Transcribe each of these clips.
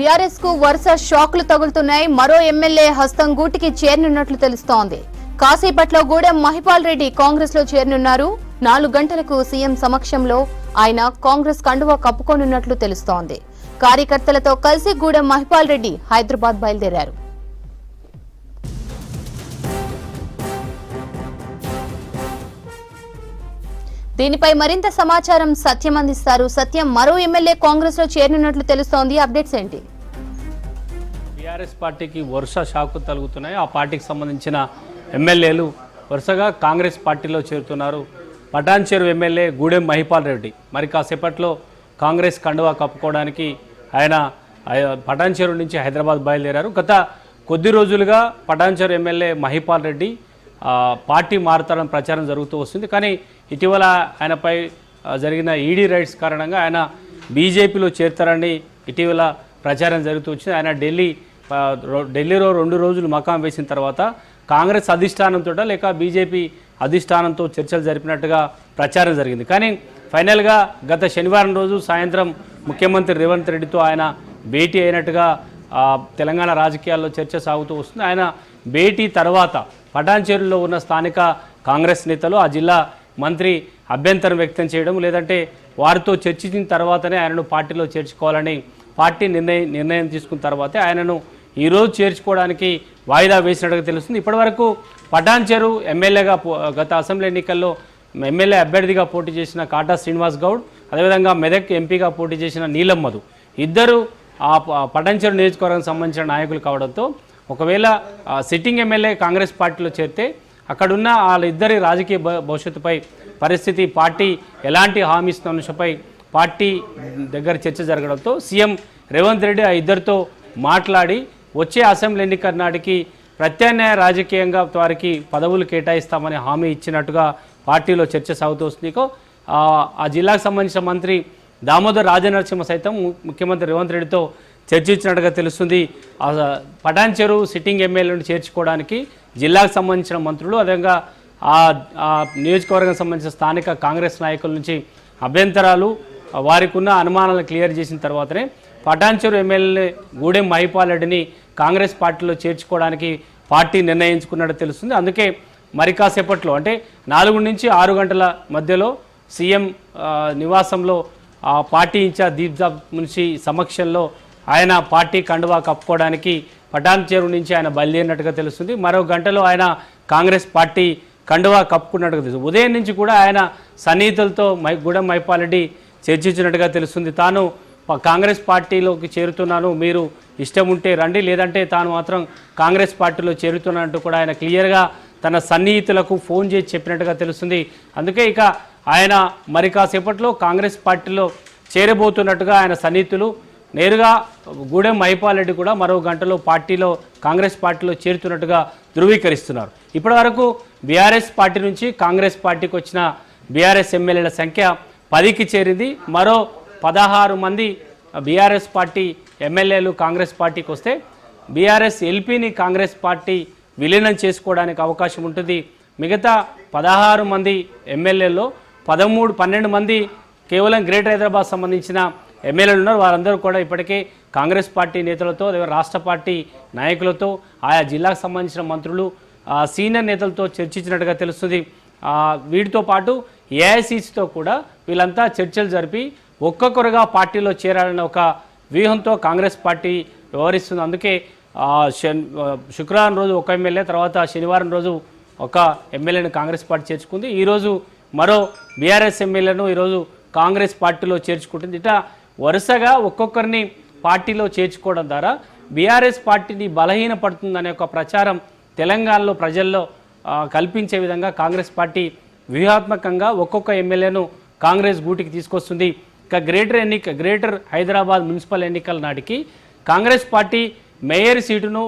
BRS కు వరుస షాక్లు తగులుతున్నాయి. మరో ఎమ్మెల్యే హస్తం గూటికి చేరనున్నట్లు తెలుస్తోంది. కాసేపట్లో గూడెం మహిపాల్ రెడ్డి కాంగ్రెస్ లో చేరనున్నారు. 4 గంటలకు సీఎం సమక్షంలో ఆయన కాంగ్రెస్ కండువా కప్పుకోనున్నట్లు తెలుస్తోంది. కార్యకర్తలతో కలిసి గూడెం మహిపాల్ రెడ్డి హైదరాబాద్ బయలుదేరారు. దీనిపై మరింత సమాచారం సత్యం అందిస్తారు. సత్యం, మరో ఎమ్మెల్యే కాంగ్రెస్ లో చేరనున్నట్లు తెలుస్తోంది. అప్డేట్స్ ఏంటి? బీఆర్ఎస్ పార్టీకి వరుస షాకు తగులుతున్నాయి. ఆ పార్టీకి సంబంధించిన ఎమ్మెల్యేలు వరుసగా కాంగ్రెస్ పార్టీలో చేరుతున్నారు. పటాన్చెరు ఎమ్మెల్యే గూడెం మహిపాల్ రెడ్డి మరి కాసేపట్లో కాంగ్రెస్ కండువా కప్పుకోవడానికి ఆయన పటాన్చెరు నుంచి హైదరాబాద్ బయలుదేరారు. గత కొద్ది రోజులుగా పటాన్చెరు ఎమ్మెల్యే మహిపాల్ రెడ్డి పార్టీ మారుతారని ప్రచారం జరుగుతూ వస్తుంది. కానీ ఇటీవల ఆయనపై జరిగిన ఈడీ రైడ్స్ కారణంగా ఆయన బీజేపీలో చేరుతారని ఇటీవల ప్రచారం జరుగుతూ వచ్చింది. ఆయన ఢిల్లీలో 2 రోజులు మకాం వేసిన తర్వాత కాంగ్రెస్ అధిష్టానంతో లేక బీజేపీ అధిష్టానంతో చర్చలు జరిపినట్టుగా ప్రచారం జరిగింది. కానీ ఫైనల్గా గత శనివారం రోజు సాయంత్రం ముఖ్యమంత్రి రేవంత్ రెడ్డితో ఆయన భేటీ అయినట్టుగా తెలంగాణ రాజకీయాల్లో చర్చ సాగుతూ వస్తుంది. ఆయన భేటీ తర్వాత పటాన్చెరులో ఉన్న స్థానిక కాంగ్రెస్ నేతలు ఆ జిల్లా మంత్రి అభ్యంతరం వ్యక్తం చేయడం, లేదంటే వారితో చర్చించిన తర్వాతనే ఆయనను పార్టీలో చేర్చుకోవాలని పార్టీ నిర్ణయం తీసుకున్న తర్వాతే ఆయనను ఈరోజు చేర్చుకోవడానికి వాయిదా వేసినట్టుగా తెలుస్తుంది. ఇప్పటివరకు పటాన్చెరు ఎమ్మెల్యేగా గత అసెంబ్లీ ఎన్నికల్లో ఎమ్మెల్యే అభ్యర్థిగా పోటీ చేసిన కాటా శ్రీనివాస్ గౌడ్, అదేవిధంగా మెదక్ ఎంపీగా పోటీ చేసిన నీలం మధు ఇద్దరు ఆ పటాన్చెరు నియోజకవర్గానికి సంబంధించిన నాయకులు కావడంతో ఒకవేళ సిట్టింగ్ ఎమ్మెల్యే కాంగ్రెస్ పార్టీలో చేరితే అక్కడున్న వాళ్ళిద్దరి రాజకీయ భవిష్యత్తుపై పరిస్థితి, పార్టీ ఎలాంటి హామీ ఇస్తున్న అంశంపై పార్టీ దగ్గర చర్చ జరగడంతో సీఎం రేవంత్ రెడ్డి ఆ ఇద్దరితో మాట్లాడి వచ్చే అసెంబ్లీ ఎన్నికల నాటికి ప్రత్యామ్నాయ రాజకీయంగా వారికి పదవులు కేటాయిస్తామని హామీ ఇచ్చినట్టుగా పార్టీలో చర్చ సాగుతూ వస్తుంది. ఆ జిల్లాకు సంబంధించిన మంత్రి దామోదర్ రాజనరసింహ సైతం ముఖ్యమంత్రి రేవంత్ రెడ్డితో చర్చించినట్టుగా తెలుస్తుంది. పటాన్చెరు సిట్టింగ్ ఎమ్మెల్యేలను చేర్చుకోవడానికి జిల్లాకు సంబంధించిన మంత్రులు, అదేవిధంగా ఆ నియోజకవర్గం సంబంధించిన స్థానిక కాంగ్రెస్ నాయకుల నుంచి అభ్యంతరాలు, వారికి ఉన్న అనుమానాలను క్లియర్ చేసిన తర్వాతనే పటాన్చెరు ఎమ్మెల్యే గూడెం మహిపాల్ రెడ్డిని కాంగ్రెస్ పార్టీలో చేర్చుకోవడానికి పార్టీ నిర్ణయించుకున్నట్టు తెలుస్తుంది. అందుకే మరి కాసేపట్లో అంటే 4 నుంచి 6 గంటల మధ్యలో సీఎం నివాసంలో పార్టీ ఇన్ఛార్జ్ దీప్జాబ్ మున్షి సమక్షంలో ఆయన పార్టీ కండువా కప్పుకోవడానికి పటాన్చెరు నుంచి ఆయన బయలుదేరినట్టుగా తెలుస్తుంది. మరో గంటలో ఆయన కాంగ్రెస్ పార్టీ కండువా కప్పుకున్నట్టుగా తెలుస్తుంది. ఉదయం నుంచి కూడా ఆయన సన్నిహితులతో గూడెం మహిపాల్ రెడ్డి చర్చించినట్టుగా తెలుస్తుంది. తాను కాంగ్రెస్ పార్టీలోకి చేరుతున్నాను, మీరు ఇష్టం ఉంటే రండి, లేదంటే తాను మాత్రం కాంగ్రెస్ పార్టీలో చేరుతున్నట్టు కూడా ఆయన క్లియర్గా తన సన్నిహితులకు ఫోన్ చేసి చెప్పినట్టుగా తెలుస్తుంది. అందుకే ఇక ఆయన మరి కాసేపట్లో కాంగ్రెస్ పార్టీలో చేరబోతున్నట్టుగా ఆయన సన్నిహితులు నేరుగా గూడెం మహిపాల్ రెడ్డి కూడా మరో గంటలో కాంగ్రెస్ పార్టీలో చేరుతున్నట్టుగా ధృవీకరిస్తున్నారు. ఇప్పటివరకు బీఆర్ఎస్ పార్టీ నుంచి కాంగ్రెస్ పార్టీకి వచ్చిన బీఆర్ఎస్ ఎమ్మెల్యేల సంఖ్య 10కి చేరింది. మరో 16 మంది బీఆర్ఎస్ పార్టీ ఎమ్మెల్యేలు కాంగ్రెస్ పార్టీకి వస్తే బీఆర్ఎస్ ఎల్పీని కాంగ్రెస్ పార్టీ విలీనం చేసుకోవడానికి అవకాశం ఉంటుంది. మిగతా 16 మంది ఎమ్మెల్యేల్లో 12 మంది కేవలం గ్రేటర్ హైదరాబాద్ సంబంధించిన ఎమ్మెల్యేలు ఉన్నారు. వారందరూ కూడా ఇప్పటికే కాంగ్రెస్ పార్టీ నేతలతో, రాష్ట్ర పార్టీ నాయకులతో, ఆయా జిల్లాకు సంబంధించిన మంత్రులు, సీనియర్ నేతలతో చర్చించినట్టుగా తెలుస్తుంది. వీటితో పాటు ఏఐసీసీతో కూడా వీళ్ళంతా చర్చలు జరిపి ఒక్కొక్కరుగా పార్టీలో చేరాలన్న ఒక వ్యూహంతో కాంగ్రెస్ పార్టీ వ్యవహరిస్తుంది. అందుకే శుక్రవారం రోజు ఒక ఎమ్మెల్యే, తర్వాత శనివారం రోజు ఒక ఎమ్మెల్యేను కాంగ్రెస్ పార్టీ చేర్చుకుంది. ఈరోజు మరో బీఆర్ఎస్ ఎమ్మెల్యేను ఈరోజు కాంగ్రెస్ పార్టీలో చేర్చుకుంటుంది. ఇట్లా వరుసగా ఒక్కొక్కరిని పార్టీలో చేర్చుకోవడం ద్వారా బీఆర్ఎస్ పార్టీని బలహీనపడుతుందనే ఒక ప్రచారం తెలంగాణలో ప్రజల్లో కల్పించే విధంగా కాంగ్రెస్ పార్టీ వ్యూహాత్మకంగా ఒక్కొక్క ఎమ్మెల్యేను కాంగ్రెస్ గూటికి తీసుకొస్తుంది. ఇక గ్రేటర్ హైదరాబాద్ మున్సిపల్ ఎన్నికల నాటికి కాంగ్రెస్ పార్టీ మేయర్ సీటును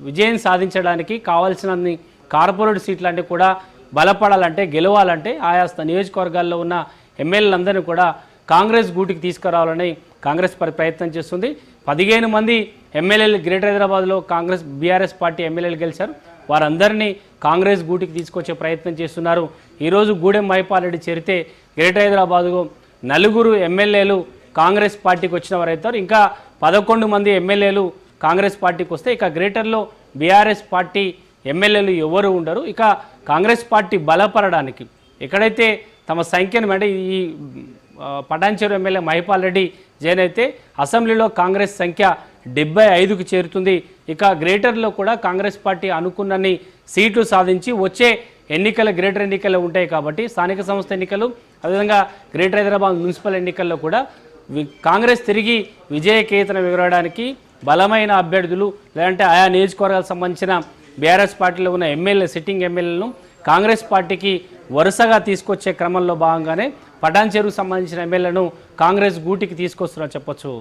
విజయం సాధించడానికి కావాల్సినన్ని కార్పొరేట్ సీట్లు అంటే కూడా బలపడాలంటే, గెలవాలంటే ఆయా నియోజకవర్గాల్లో ఉన్న ఎమ్మెల్యేలందరినీ కూడా కాంగ్రెస్ గూటికి తీసుకురావాలని కాంగ్రెస్ ప్రయత్నం చేస్తుంది. 15 మంది ఎమ్మెల్యేలు గ్రేటర్ హైదరాబాద్లో బీఆర్ఎస్ పార్టీ ఎమ్మెల్యేలు గెలిచారు. వారందరినీ కాంగ్రెస్ గూటికి తీసుకొచ్చే ప్రయత్నం చేస్తున్నారు. ఈరోజు గూడెం మహిపాల్ రెడ్డి చేరితే గ్రేటర్ హైదరాబాద్లో 4 ఎమ్మెల్యేలు కాంగ్రెస్ పార్టీకి వచ్చిన వారైతారు. ఇంకా 11 మంది ఎమ్మెల్యేలు కాంగ్రెస్ పార్టీకి వస్తే ఇక గ్రేటర్లో బీఆర్ఎస్ పార్టీ ఎమ్మెల్యేలు ఎవరు ఉండరు. ఇక కాంగ్రెస్ పార్టీ బలపడడానికి ఎక్కడైతే తమ సంఖ్యను అంటే ఈ పటాన్చెరు ఎమ్మెల్యే మహిపాల్ రెడ్డి జైన్ అయితే అసెంబ్లీలో కాంగ్రెస్ సంఖ్య 75కు చేరుతుంది. ఇక గ్రేటర్లో కూడా కాంగ్రెస్ పార్టీ అనుకున్నన్ని సీట్లు సాధించి వచ్చే గ్రేటర్ ఎన్నికలు ఉంటాయి కాబట్టి స్థానిక సంస్థ ఎన్నికలు అదేవిధంగా గ్రేటర్ హైదరాబాద్ మున్సిపల్ ఎన్నికల్లో కూడా కాంగ్రెస్ తిరిగి విజయకేతనం ఎగరడానికి బలమైన అభ్యర్థులు లేదంటే ఆయా నియోజకవర్గాలకు సంబంధించిన బీఆర్ఎస్ పార్టీలో ఉన్న సిట్టింగ్ ఎమ్మెల్యేలను కాంగ్రెస్ పార్టీకి వరుసగా తీసుకొచ్చే క్రమంలో భాగంగానే పటాన్చెరుకు సంబంధించిన ఎమ్మెల్యేలను కాంగ్రెస్ గూటికి తీసుకొస్తున్నారని చెప్పొచ్చు.